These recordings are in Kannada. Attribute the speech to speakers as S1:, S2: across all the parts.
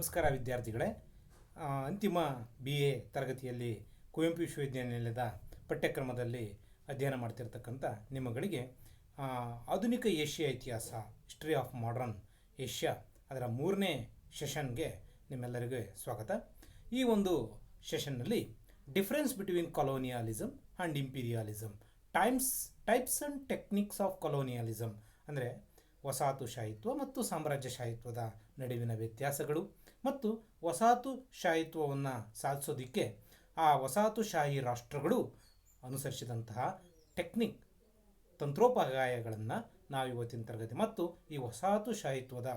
S1: ನಮಸ್ಕಾರ ವಿದ್ಯಾರ್ಥಿಗಳೇ. ಅಂತಿಮ BA ತರಗತಿಯಲ್ಲಿ ಕುವೆಂಪು ವಿಶ್ವವಿದ್ಯಾನಿಲಯದ ಪಠ್ಯಕ್ರಮದಲ್ಲಿ ಅಧ್ಯಯನ ಮಾಡ್ತಿರ್ತಕ್ಕಂಥ ನಿಮ್ಮಗಳಿಗೆ ಆಧುನಿಕ ಏಷ್ಯಾ ಇತಿಹಾಸ, ಹಿಸ್ಟ್ರಿ ಆಫ್ ಮಾಡರ್ನ್ ಏಷ್ಯಾ, ಅದರ 3ನೇ ಸೆಷನ್ಗೆ ನಿಮ್ಮೆಲ್ಲರಿಗೂ ಸ್ವಾಗತ. ಈ ಒಂದು ಸೆಷನ್ನಲ್ಲಿ difference between colonialism and imperialism, types and techniques of colonialism ಅಂದರೆ ವಸಾಹತುಶಾಹಿತ್ವ ಮತ್ತು ಸಾಮ್ರಾಜ್ಯಶಾಹಿತ್ವದ ನಡುವಿನ ವ್ಯತ್ಯಾಸಗಳು ಮತ್ತು ವಸಾಹತುಶಾಹಿತ್ವವನ್ನು ಸಾಧಿಸೋದಕ್ಕೆ ಆ ವಸಾಹತುಶಾಹಿ ರಾಷ್ಟ್ರಗಳು ಅನುಸರಿಸಿದಂತಹ ತಂತ್ರೋಪಾಯಗಳನ್ನು ನಾವು ಇವತ್ತಿನ ತರಗತಿ ಮತ್ತು ಈ ವಸಾಹತುಶಾಹಿತ್ವದ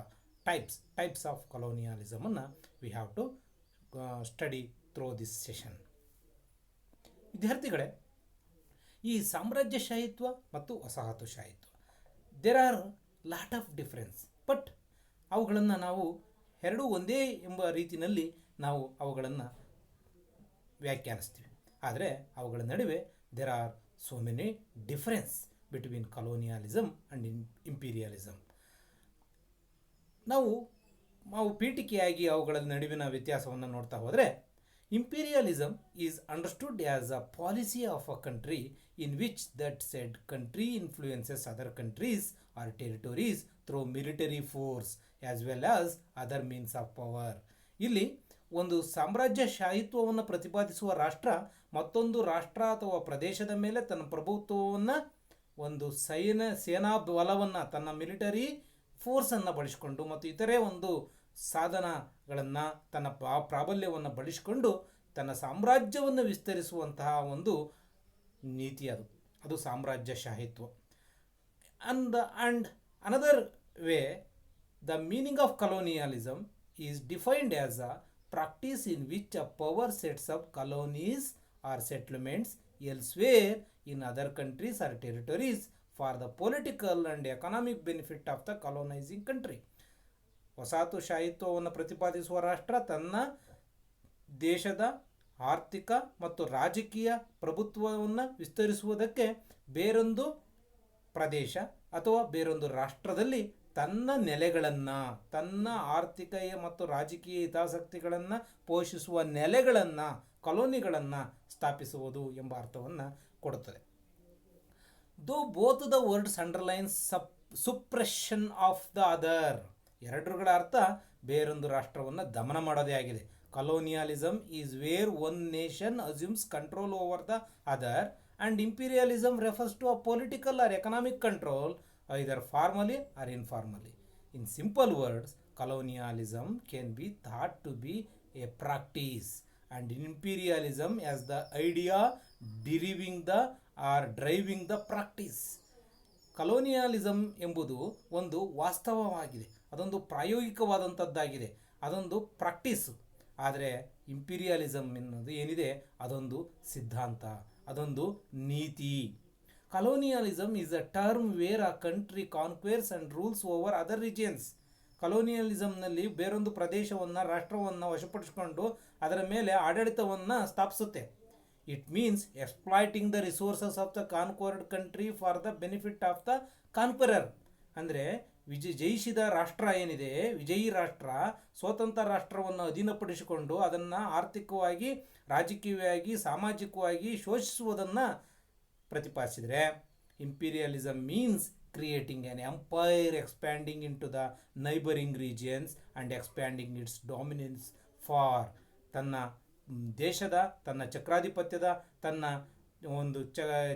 S1: ಟೈಪ್ಸ್ ಆಫ್ ಕೊಲೋನಿಯಾಲಿಸಮನ್ನು we have to study through this session. ವಿದ್ಯಾರ್ಥಿಗಳೇ, ಈ ಸಾಮ್ರಾಜ್ಯಶಾಹಿತ್ವ ಮತ್ತು ವಸಾಹತುಶಾಹಿತ್ವ there are lot of difference, but ಅವುಗಳನ್ನು ನಾವು ಎರಡೂ ಒಂದೇ ಎಂಬ ರೀತಿಯಲ್ಲಿ ನಾವು ಅವುಗಳನ್ನು ವ್ಯಾಖ್ಯಾನಿಸ್ತೀವಿ. ಆದರೆ ಅವುಗಳ ನಡುವೆ there are so many difference between colonialism and imperialism. ನಾವು ಪೀಠಿಕೆಯಾಗಿ ಅವುಗಳ ನಡುವಿನ ವ್ಯತ್ಯಾಸವನ್ನು ನೋಡ್ತಾ ಹೋದರೆ, imperialism is understood as a policy of a country in which that said country influences other countries or territories through military force as well as other means of power. ಇಲ್ಲಿ ಒಂದು ಸಾಮ್ರಾಜ್ಯಶಾಹಿತ್ವವನ್ನು ಪ್ರತಿಪಾದಿಸುವ ರಾಷ್ಟ್ರ ಮತ್ತೊಂದು ರಾಷ್ಟ್ರ ಅಥವಾ ಪ್ರದೇಶದ ಮೇಲೆ ತನ್ನ ಪ್ರಭುತ್ವವನ್ನು, ಒಂದು ಸೇನಾ ಬಲವನ್ನು, ತನ್ನ ಮಿಲಿಟರಿ ಫೋರ್ಸನ್ನು ಬಳಸಿಕೊಂಡು ಮತ್ತು ಇತರೆ ಒಂದು ಸಾಧನಗಳನ್ನು, ತನ್ನ ಪ್ರಾಬಲ್ಯವನ್ನು ಬಳಸಿಕೊಂಡು ತನ್ನ ಸಾಮ್ರಾಜ್ಯವನ್ನು ವಿಸ್ತರಿಸುವಂತಹ ಒಂದು ನೀತಿ ಅದು ಸಾಮ್ರಾಜ್ಯಶಾಹಿತ್ವ. And another way, the meaning of colonialism is defined as a practice in which a power sets up colonies or settlements elsewhere in other countries or territories for the political and economic benefit of the colonizing country. ವಸಾಹತುಶಾಹಿತ್ವವನ್ನು ಪ್ರತಿಪಾದಿಸುವ ರಾಷ್ಟ್ರ ತನ್ನ ದೇಶದ ಆರ್ಥಿಕ ಮತ್ತು ರಾಜಕೀಯ ಪ್ರಭುತ್ವವನ್ನು ವಿಸ್ತರಿಸುವುದಕ್ಕೆ ಬೇರೊಂದು ಪ್ರದೇಶ ಅಥವಾ ಬೇರೊಂದು ರಾಷ್ಟ್ರದಲ್ಲಿ ತನ್ನ ನೆಲೆಗಳನ್ನು, ತನ್ನ ಆರ್ಥಿಕ ಮತ್ತು ರಾಜಕೀಯ ಹಿತಾಸಕ್ತಿಗಳನ್ನು ಪೋಷಿಸುವ ನೆಲೆಗಳನ್ನು, ಕಾಲೋನಿಗಳನ್ನು ಸ್ಥಾಪಿಸುವುದು ಎಂಬ ಅರ್ಥವನ್ನು ಕೊಡುತ್ತದೆ. Though both the words underlines suppression of the other. ಎರಡರ ಅರ್ಥ ಬೇರೊಂದು ರಾಷ್ಟ್ರವನ್ನು ದಮನ ಮಾಡೋದೇ ಆಗಿದೆ. Colonialism is where one nation assumes control over the other, and imperialism refers to a political or economic control either formally or informally. In simple words, colonialism can be thought to be a practice and imperialism as the idea driving the practice. ಕಲೋನಿಯಾಲಿಸಮ್ ಎಂಬುದು ಒಂದು ವಾಸ್ತವವಾಗಿದೆ, ಅದೊಂದು ಪ್ರಾಯೋಗಿಕವಾದಂಥದ್ದಾಗಿದೆ, ಅದೊಂದು ಪ್ರಾಕ್ಟೀಸು. ಆದರೆ ಇಂಪೀರಿಯಲಿಸಮ್ ಎನ್ನುವುದು ಏನಿದೆ ಅದೊಂದು ಸಿದ್ಧಾಂತ, ಅದೊಂದು ನೀತಿ. Colonialism is a term where a country conquers and rules over other regions. ಕಲೋನಿಯಲಿಸಮ್ನಲ್ಲಿ ಬೇರೊಂದು ಪ್ರದೇಶವನ್ನು, ರಾಷ್ಟ್ರವನ್ನು ವಶಪಡಿಸಿಕೊಂಡು ಅದರ ಮೇಲೆ ಆಡಳಿತವನ್ನು ಸ್ಥಾಪಿಸುತ್ತೆ. It means exploiting the resources of the conquered country for the benefit of the conqueror. ಅಂದರೆ ಜಯಿಸಿದ ರಾಷ್ಟ್ರ ಏನಿದೆ, ವಿಜಯಿ ರಾಷ್ಟ್ರ ಸ್ವತಂತ್ರ ರಾಷ್ಟ್ರವನ್ನು ಅಧೀನಪಡಿಸಿಕೊಂಡು ಅದನ್ನು ಆರ್ಥಿಕವಾಗಿ, ರಾಜಕೀಯವಾಗಿ, ಸಾಮಾಜಿಕವಾಗಿ ಶೋಷಿಸುವುದನ್ನು ಪ್ರತಿಪಾದಿಸಿದರೆ, imperialism means creating an empire expanding into the neighbouring regions and expanding its dominance far. ತನ್ನ ದೇಶದ, ತನ್ನ ಚಕ್ರಾಧಿಪತ್ಯದ, ತನ್ನ ಒಂದು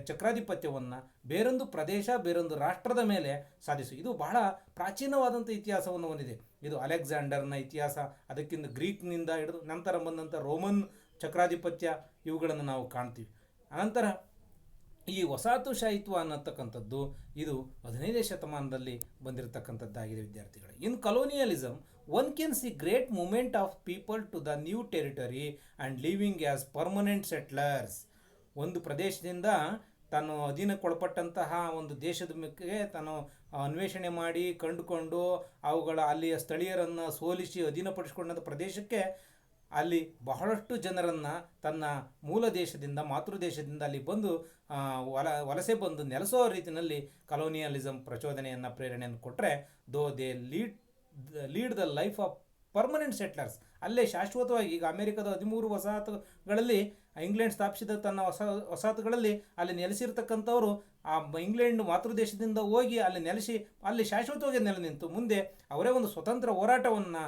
S1: ಚಕ್ರಾಧಿಪತ್ಯವನ್ನು ಬೇರೊಂದು ಪ್ರದೇಶ, ಬೇರೊಂದು ರಾಷ್ಟ್ರದ ಮೇಲೆ ಸಾಧಿಸು. ಇದು ಬಹಳ ಪ್ರಾಚೀನವಾದಂಥ ಇತಿಹಾಸವನ್ನು ಹೊಂದಿದೆ. ಇದು ಅಲೆಕ್ಸಾಂಡರ್ನ ಇತಿಹಾಸ, ಅದಕ್ಕಿಂತ ಗ್ರೀಕ್ನಿಂದ ಹಿಡಿದು ನಂತರ ಬಂದಂಥ ರೋಮನ್ ಚಕ್ರಾಧಿಪತ್ಯ, ಇವುಗಳನ್ನು ನಾವು ಕಾಣ್ತೀವಿ. ಅನಂತರ ಈ ವಸಾಹತುಶಾಹಿತ್ವ ಅನ್ನತಕ್ಕಂಥದ್ದು ಇದು 15ನೇ ಶತಮಾನದಲ್ಲಿ ಬಂದಿರತಕ್ಕಂಥದ್ದಾಗಿದೆ ವಿದ್ಯಾರ್ಥಿಗಳೇ. In colonialism one can see great movement of people to the new territory and living as permanent settlers. ಒಂದು ಪ್ರದೇಶದಿಂದ ತಾನು ಅಧೀನಕ್ಕೊಳಪಟ್ಟಂತಹ ಒಂದು ದೇಶದ ಮೇಲೆ ತಾನು ಅನ್ವೇಷಣೆ ಮಾಡಿ ಕಂಡುಕೊಂಡು ಅಲ್ಲಿಯ ಸ್ಥಳೀಯರನ್ನು ಸೋಲಿಸಿ ಅಧೀನಪಡಿಸಿಕೊಂಡಂಥ ಪ್ರದೇಶಕ್ಕೆ ಅಲ್ಲಿ ಬಹಳಷ್ಟು ಜನರನ್ನು ತನ್ನ ಮೂಲ ದೇಶದಿಂದ, ಮಾತೃದೇಶದಿಂದ ಅಲ್ಲಿ ಬಂದು ವಲಸೆ ಬಂದು ನೆಲೆಸೋ ರೀತಿಯಲ್ಲಿ ಕಲೋನಿಯಲಿಸಮ್ ಪ್ರಚೋದನೆಯನ್ನು, ಪ್ರೇರಣೆಯನ್ನು ಕೊಟ್ಟರೆ, though they lead the life of permanent ಸೆಟ್ಲರ್ಸ್. ಅಲ್ಲೇ ಶಾಶ್ವತವಾಗಿ, ಈಗ ಅಮೆರಿಕದ 13 ವಸಾಹತುಗಳಲ್ಲಿ ಇಂಗ್ಲೆಂಡ್ ಸ್ಥಾಪಿಸಿದ ತನ್ನ ವಸಾಹತುಗಳಲ್ಲಿ ಅಲ್ಲಿ ನೆಲೆಸಿರ್ತಕ್ಕಂಥವರು ಆ ಇಂಗ್ಲೆಂಡ್ ಮಾತೃದೇಶದಿಂದ ಹೋಗಿ ಅಲ್ಲಿ ನೆಲೆಸಿ ಅಲ್ಲಿ ಶಾಶ್ವತವಾಗಿ ನೆಲೆ ನಿಂತು ಮುಂದೆ ಅವರೇ ಒಂದು ಸ್ವತಂತ್ರ ಹೋರಾಟವನ್ನು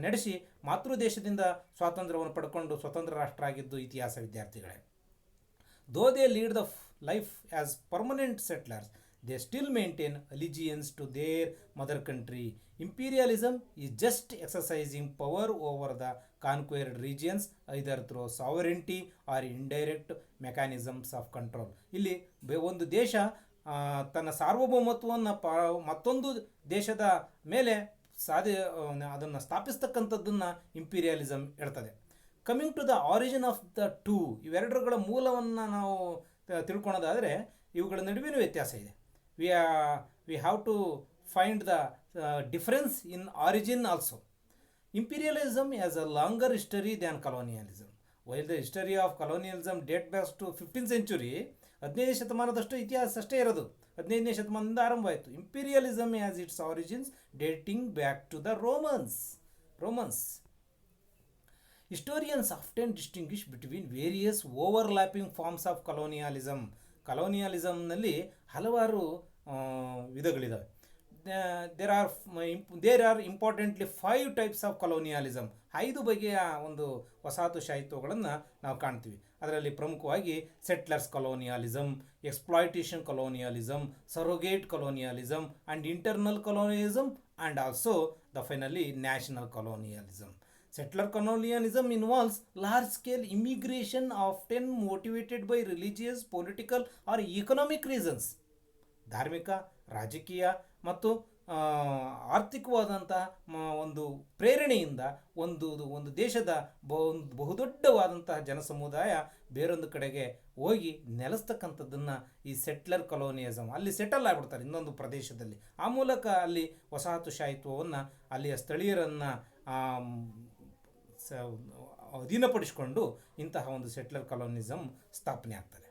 S1: ನಡೆಸಿ ಮಾತೃದೇಶದಿಂದ ಸ್ವಾತಂತ್ರ್ಯವನ್ನು ಪಡ್ಕೊಂಡು ಸ್ವತಂತ್ರ ರಾಷ್ಟ್ರ ಆಗಿದ್ದು ಇತಿಹಾಸ ವಿದ್ಯಾರ್ಥಿಗಳೇ. Though they lead the life as permanent settlers, they still maintain allegiance to their mother country. Imperialism is just exercising power over the conquered regions either through sovereignty or indirect mechanisms of control. ಇಲ್ಲಿ ಒಂದು ದೇಶ ತನ್ನ ಸಾರ್ವಭೌಮತ್ವವನ್ನು ಮತ್ತೊಂದು ದೇಶದ ಮೇಲೆ ಅದನ್ನು ಸ್ಥಾಪಿಸ್ತಕ್ಕಂಥದ್ದನ್ನು ಇಂಪೀರಿಯಲಿಸಮ್ ಹೇಳ್ತದೆ. Coming to the origin of the two, ಇವೆರಡರ ಮೂಲವನ್ನು ನಾವು ತಿಳ್ಕೊಳೋದಾದರೆ ಇವುಗಳ ನಡುವಿನ ವ್ಯತ್ಯಾಸ ಇದೆ. We have to find the difference in origin also. Imperialism has a longer history than colonialism. While the history of colonialism date backs to 15th century, 15ನೇ ಶತಮಾನದಷ್ಟು ಇತಿಹಾಸ ಅಷ್ಟೇ ಇರೋದು, 15ನೇ ಶತಮಾನದಿಂದ ಆರಂಭವಾಯಿತು. Imperialism has its origins dating back to the Romans. Historians often distinguish between various overlapping forms of colonialism. ಕಲೋನಿಯಲಿಸಮ್ನಲ್ಲಿ ಹಲವಾರು ವಿಧಗಳಿದ್ದಾವೆ. There are importantly 5 types of colonialism. 5 ಬಗೆಯ ಒಂದು ವಸಾಹತುಶಾಹಿತ್ವಗಳನ್ನು ನಾವು ಕಾಣ್ತೀವಿ. ಅದರಲ್ಲಿ ಪ್ರಮುಖವಾಗಿ settlers colonialism, exploitation colonialism, surrogate colonialism and internal colonialism and also the finally national colonialism. Settler colonialism involves large-scale immigration often motivated by religious, political or economic reasons. ಧಾರ್ಮಿಕ, ರಾಜಕೀಯ ಮತ್ತು ಆರ್ಥಿಕವಾದಂತಹ ಒಂದು ಪ್ರೇರಣೆಯಿಂದ ಒಂದು ದೇಶದ ಬಹುದೊಡ್ಡವಾದಂತಹ ಜನಸಮುದಾಯ ಬೇರೊಂದು ಕಡೆಗೆ ಹೋಗಿ ನೆಲೆಸ್ತಕ್ಕಂಥದ್ದನ್ನು ಈ ಸೆಟ್ಲರ್ ಕಲೋನಿಯಲಿಸಮ್, ಅಲ್ಲಿ ಸೆಟಲ್ ಆಗಿಬಿಡ್ತಾರೆ ಇನ್ನೊಂದು ಪ್ರದೇಶದಲ್ಲಿ. ಆ ಮೂಲಕ ಅಲ್ಲಿ ವಸಾಹತುಶಾಹಿತ್ವವನ್ನು ಅಲ್ಲಿಯ ಸ್ಥಳೀಯರನ್ನು ಅಧೀನಪಡಿಸಿಕೊಂಡು ಇಂತಹ ಒಂದು ಸೆಟ್ಲರ್ ಕಲೋನಿಸಮ್ ಸ್ಥಾಪನೆ ಆಗ್ತದೆ.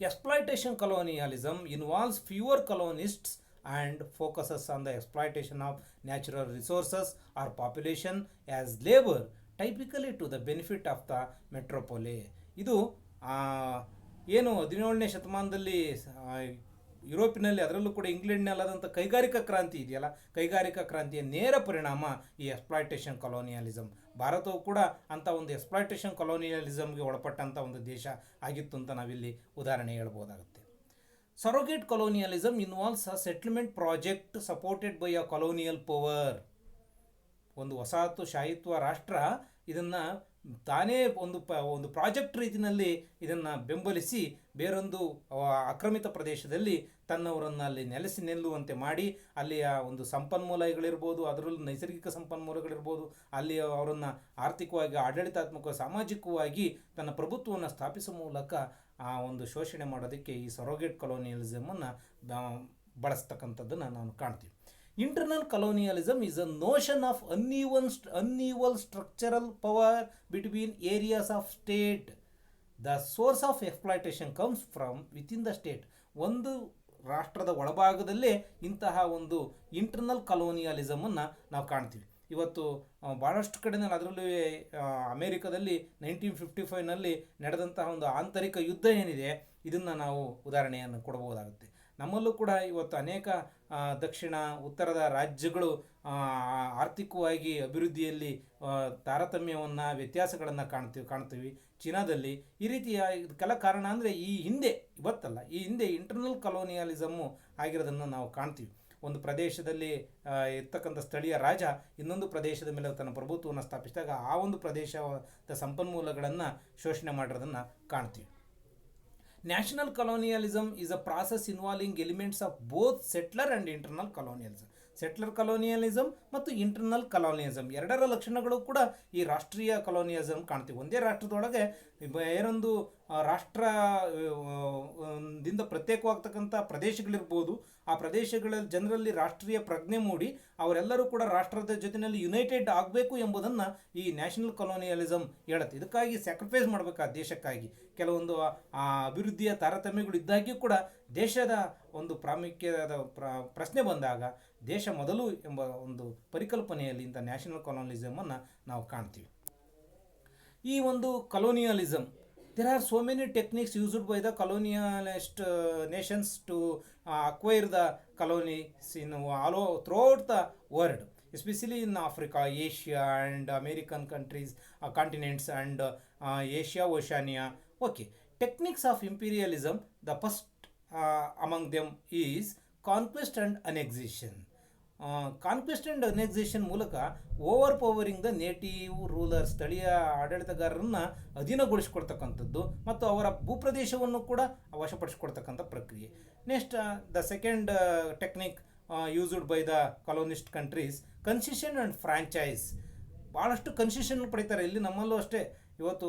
S1: Exploitation colonialism involves fewer colonists and focuses on the exploitation of natural resources or population as labor, typically to the benefit of the metropole. ಇದು ಏನು 17ನೇ ಶತಮಾನದಲ್ಲಿ ಯುರೋಪಿನಲ್ಲಿ, ಅದರಲ್ಲೂ ಕೂಡ ಇಂಗ್ಲೆಂಡ್ನಲ್ಲಾದಂಥ ಕೈಗಾರಿಕಾ ಕ್ರಾಂತಿ ಇದೆಯಲ್ಲ, ಕೈಗಾರಿಕಾ ಕ್ರಾಂತಿಯ ನೇರ ಪರಿಣಾಮ ಈ ಎಕ್ಸ್ಪ್ಲಾಯ್ಟೇಷನ್ ಕಲೋನಿಯಲಿಸಮ್. ಭಾರತವು ಕೂಡ ಅಂಥ ಒಂದು ಎಕ್ಸ್ಪ್ಲಾಯ್ಟೇಷನ್ ಕಲೋನಿಯಲಿಸಮ್ಗೆ ಒಳಪಟ್ಟಂಥ ಒಂದು ದೇಶ ಆಗಿತ್ತು ಅಂತ ನಾವಿಲ್ಲಿ ಉದಾಹರಣೆ ಹೇಳ್ಬೋದಾಗುತ್ತೆ. Surrogate colonialism involves a settlement project supported by a colonial power. ಒಂದು ವಸಾಹತುಶಾಹಿತ್ವ ರಾಷ್ಟ್ರ ಇದನ್ನು ತಾನೇ ಒಂದು ಪ್ರಾಜೆಕ್ಟ್ ರೀತಿಯಲ್ಲಿ ಇದನ್ನು ಬೆಂಬಲಿಸಿ ಬೇರೊಂದು ಆಕ್ರಮಿತ ಪ್ರದೇಶದಲ್ಲಿ ತನ್ನವರನ್ನು ಅಲ್ಲಿ ನಿಲ್ಲುವಂತೆ ಮಾಡಿ ಅಲ್ಲಿಯ ಒಂದು ಸಂಪನ್ಮೂಲಗಳಿರ್ಬೋದು, ಅದರಲ್ಲೂ ನೈಸರ್ಗಿಕ ಸಂಪನ್ಮೂಲಗಳಿರ್ಬೋದು, ಅಲ್ಲಿ ಅವರನ್ನು ಆರ್ಥಿಕವಾಗಿ, ಆಡಳಿತಾತ್ಮಕ, ಸಾಮಾಜಿಕವಾಗಿ ತನ್ನ ಪ್ರಭುತ್ವವನ್ನು ಸ್ಥಾಪಿಸುವ ಮೂಲಕ ಆ ಒಂದು ಶೋಷಣೆ ಮಾಡೋದಕ್ಕೆ ಈ ಸರೋಗೇಟ್ ಕಲೋನಿಯಲಿಸಮನ್ನು ಬಳಸ್ತಕ್ಕಂಥದ್ದನ್ನು ನಾವು ಕಾಣ್ತೀವಿ. Internal colonialism is a notion of unequal structural power between areas of state. The source of exploitation comes from within the state. ಒಂದು ರಾಷ್ಟ್ರದ ಒಳಭಾಗದಲ್ಲೇ ಇಂತಹ ಒಂದು ಇಂಟರ್ನಲ್ ಕಲೋನಿಯಲಿಸಮನ್ನು ನಾವು ಕಾಣ್ತೀವಿ. ಇವತ್ತು ಭಾಳಷ್ಟು ಕಡೆಯಲ್ಲಿ, ಅದರಲ್ಲೂ ಅಮೇರಿಕಾದಲ್ಲಿ 1955ನಲ್ಲಿ ನಡೆದಂತಹ ಒಂದು ಆಂತರಿಕ ಯುದ್ಧ ಏನಿದೆ, ಇದನ್ನು ನಾವು ಉದಾಹರಣೆಯನ್ನು ಕೊಡಬಹುದಾಗುತ್ತೆ. ನಮ್ಮಲ್ಲೂ ಕೂಡ ಇವತ್ತು ಅನೇಕ ದಕ್ಷಿಣ ಉತ್ತರದ ರಾಜ್ಯಗಳು ಆರ್ಥಿಕವಾಗಿ ಅಭಿವೃದ್ಧಿಯಲ್ಲಿ ತಾರತಮ್ಯವನ್ನು, ವ್ಯತ್ಯಾಸಗಳನ್ನು ಕಾಣ್ತೀವಿ. ಚೀನಾದಲ್ಲಿ ಈ ರೀತಿಯ ಇದಕ್ಕೆಲ್ಲ ಕಾರಣ ಅಂದರೆ ಈ ಹಿಂದೆ ಇಂಟರ್ನಲ್ ಕಲೋನಿಯಲಿಸಮ್ಮು ಆಗಿರೋದನ್ನು ನಾವು ಕಾಣ್ತೀವಿ. ಒಂದು ಪ್ರದೇಶದಲ್ಲಿ ಇರ್ತಕ್ಕಂಥ ಸ್ಥಳೀಯ ರಾಜ ಇನ್ನೊಂದು ಪ್ರದೇಶದ ಮೇಲೆ ತನ್ನ ಪ್ರಭುತ್ವವನ್ನು ಸ್ಥಾಪಿಸಿದಾಗ ಆ ಒಂದು ಪ್ರದೇಶದ ಸಂಪನ್ಮೂಲಗಳನ್ನು ಶೋಷಣೆ ಮಾಡಿರೋದನ್ನು ಕಾಣ್ತೀವಿ. National colonialism is a process involving elements of both settler and internal colonialism. Settler colonialism ಮತ್ತು ಇಂಟರ್ನಲ್ ಕಲೋನಿಯಲಿಸಮ್ ಎರಡರ ಲಕ್ಷಣಗಳು ಕೂಡ ಈ ರಾಷ್ಟ್ರೀಯ ಕಲೋನಿಯಲಿಸಮ್ ಕಾಣ್ತೀವಿ. ಒಂದೇ ರಾಷ್ಟ್ರದೊಳಗೆ ಬೇರೊಂದು ರಾಷ್ಟ್ರದಿಂದ ಪ್ರತ್ಯೇಕವಾಗ್ತಕ್ಕಂಥ ಪ್ರದೇಶಗಳಿರ್ಬೋದು, ಆ ಪ್ರದೇಶಗಳ ಜನರಲ್ಲಿ ರಾಷ್ಟ್ರೀಯ ಪ್ರಜ್ಞೆ ಮೂಡಿ ಅವರೆಲ್ಲರೂ ಕೂಡ ರಾಷ್ಟ್ರದ ಜೊತೆಯಲ್ಲಿ ಯುನೈಟೆಡ್ ಆಗಬೇಕು ಎಂಬುದನ್ನು ಈ ನ್ಯಾಷನಲ್ ಕೊಲೋನಿಯಲಿಸಮ್ ಹೇಳುತ್ತೆ. ಇದಕ್ಕಾಗಿ ಸ್ಯಾಕ್ರಿಫೈಸ್ ಮಾಡಬೇಕು ಆ ದೇಶಕ್ಕಾಗಿ. ಕೆಲವೊಂದು ಅಭಿವೃದ್ಧಿಯ ತಾರತಮ್ಯಗಳು ಇದ್ದಾಗ್ಯೂ ಕೂಡ ದೇಶದ ಒಂದು ಪ್ರಾಮುಖ್ಯದ ಪ್ರಶ್ನೆ ಬಂದಾಗ ದೇಶ ಮೊದಲು ಎಂಬ ಒಂದು ಪರಿಕಲ್ಪನೆಯಲ್ಲಿ ಇಂಥ ನ್ಯಾಷನಲ್ ಕೊಲೋನಿಯಲಿಸಮನ್ನು ನಾವು ಕಾಣ್ತೀವಿ. ಈ ಒಂದು colonialism, there are so many techniques used by the colonialist nations to acquire the colonies in all throughout the world, especially in Africa, Asia and American countries, continents and Asia, Oceania. Okay, techniques of imperialism, the first among them is conquest and annexation. Conquest and annexation ಮೂಲಕ overpowering the native ruler, ಸ್ಥಳೀಯ ಆಡಳಿತಗಾರರನ್ನು ಅಧೀನಗೊಳಿಸ್ಕೊಳ್ತಕ್ಕಂಥದ್ದು ಮತ್ತು ಅವರ ಭೂಪ್ರದೇಶವನ್ನು ಕೂಡ ವಶಪಡಿಸ್ಕೊಳ್ತಕ್ಕಂಥ ಪ್ರಕ್ರಿಯೆ. Next the second technique used by the colonist countries, concession and franchise. ಭಾಳಷ್ಟು ಕನ್ಸೆಷನ್ ಪಡಿತಾರೆ. ಇಲ್ಲಿ ನಮ್ಮಲ್ಲೂ ಅಷ್ಟೇ. ಇವತ್ತು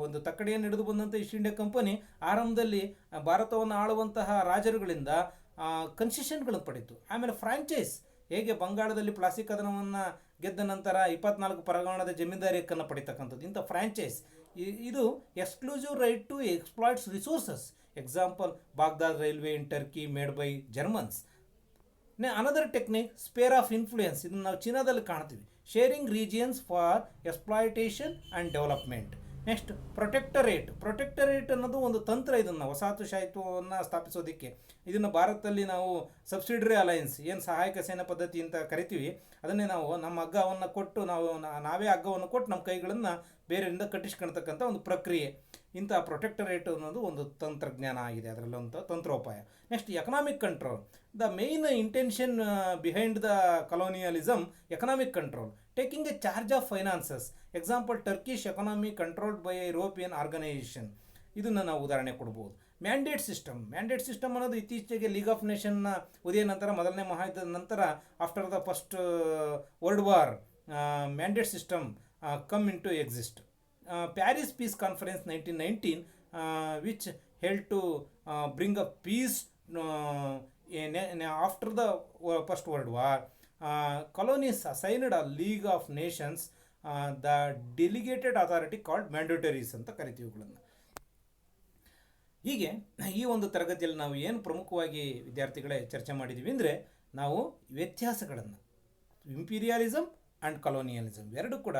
S1: ಒಂದು ತಕ್ಕಡಿಯನ್ನು ಹಿಡಿದು ಬಂದಂಥ ಈಸ್ಟ್ ಇಂಡಿಯಾ ಕಂಪನಿ ಆರಂಭದಲ್ಲಿ ಭಾರತವನ್ನು ಆಳುವಂತಹ ರಾಜರುಗಳಿಂದ ಕನ್ಸೆಷನ್ಗಳನ್ನು ಪಡೀತು. ಆಮೇಲೆ ಫ್ರಾಂಚೈಸ್, ಹೇಗೆ ಬಂಗಾಳದಲ್ಲಿ ಪ್ಲಾಸ್ಟಿಕ್ ಕದನವನ್ನು ಗೆದ್ದ ನಂತರ 24 ಪರಗಣದ ಜಮೀನ್ದಾರಿ ಹಕ್ಕನ್ನು ಪಡಿತಕ್ಕಂಥದ್ದು, ಇಂಥ ಫ್ರಾಂಚೈಸ್. ಇದು exclusive right to exploits resources. Example, Baghdad railway in Turkey made by Germans. Another technique, sphere of influence. ಇದನ್ನು ನಾವು ಚೀನಾದಲ್ಲಿ ಕಾಣ್ತೀವಿ. Sharing regions for exploitation and development. Next protectorate ಅನ್ನೋದು ಒಂದು ತಂತ್ರ. ಇದನ್ನು ವಸಾಹತುಶಾಹಿತ್ವವನ್ನು ಸ್ಥಾಪಿಸೋದಕ್ಕೆ ಇದನ್ನು ಭಾರತದಲ್ಲಿ ನಾವು ಸಬ್ಸಿಡರಿ ಅಲಯನ್ಸ್, ಏನು ಸಹಾಯಕ ಸೇನಾ ಪದ್ಧತಿ ಅಂತ ಕರಿತೀವಿ, ಅದನ್ನೇ ನಾವು ನಮ್ಮ ಹಗ್ಗವನ್ನು ಕೊಟ್ಟು ನಾವೇ ಹಗ್ಗವನ್ನು ಕೊಟ್ಟು ನಮ್ಮ ಕೈಗಳನ್ನು ಬೇರೆಯಿಂದ ಕಟ್ಟಿಸ್ಕೊಳ್ತಕ್ಕಂಥ ಒಂದು ಪ್ರಕ್ರಿಯೆ. ಇಂಥ ಪ್ರೊಟೆಕ್ಟರೇಟ್ ಅನ್ನೋದು ಒಂದು ತಂತ್ರಜ್ಞಾನ ಆಗಿದೆ, ಅದರಲ್ಲೊಂದು ತಂತ್ರೋಪಾಯ. Next economic control. The main intention behind the colonialism, economic control, taking a charge of finances. Example, Turkish economy controlled by European organisation. ಇದನ್ನು ನಾವು ಉದಾಹರಣೆ ಕೊಡ್ಬೋದು. ಮ್ಯಾಂಡೇಟ್ ಸಿಸ್ಟಮ್ ಅನ್ನೋದು ಇತ್ತೀಚೆಗೆ ಲೀಗ್ ಆಫ್ ನೇಷನ್ನ ಉದಯ ನಂತರ, ಮೊದಲನೇ ಮಹಾಯುದ್ಧದ ನಂತರ, after the first world war, mandate system come in to exist. Paris Peace Conference 1919, which held to bring a peace after the first world war. colonies assigned a League of Nations the delegated authority called mandatories ಅಂತ ಕರಿತೀವಿ ಇವುಗಳನ್ನು. ಹೀಗೆ ಈ ಒಂದು ತರಗತಿಯಲ್ಲಿ ನಾವು ಏನು ಪ್ರಮುಖವಾಗಿ ವಿದ್ಯಾರ್ಥಿಗಳೇ ಚರ್ಚೆ ಮಾಡಿದ್ದೀವಿ ಅಂದರೆ, ನಾವು ವ್ಯತ್ಯಾಸಗಳನ್ನು, ಇಂಪೀರಿಯಲಿಸಮ್ ಆ್ಯಂಡ್ colonialism ಎರಡು ಕೂಡ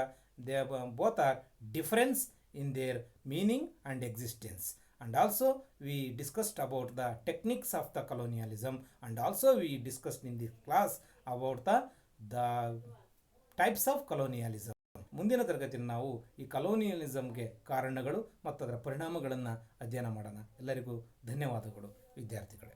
S1: both are difference in their meaning and existence. And also we discussed about the techniques of the colonialism, and also we discussed in this class about the types of colonialism. ಮುಂದಿನ ತರಗತಿಯಲ್ಲಿ ನಾವು ಈ colonialismಗೆ ಕಾರಣಗಳು ಮತ್ತು ಅದರ ಪರಿಣಾಮಗಳನ್ನು ಅಧ್ಯಯನ ಮಾಡೋಣ. ಎಲ್ಲರಿಗೂ ಧನ್ಯವಾದಗಳು ವಿದ್ಯಾರ್ಥಿಗಳೇ.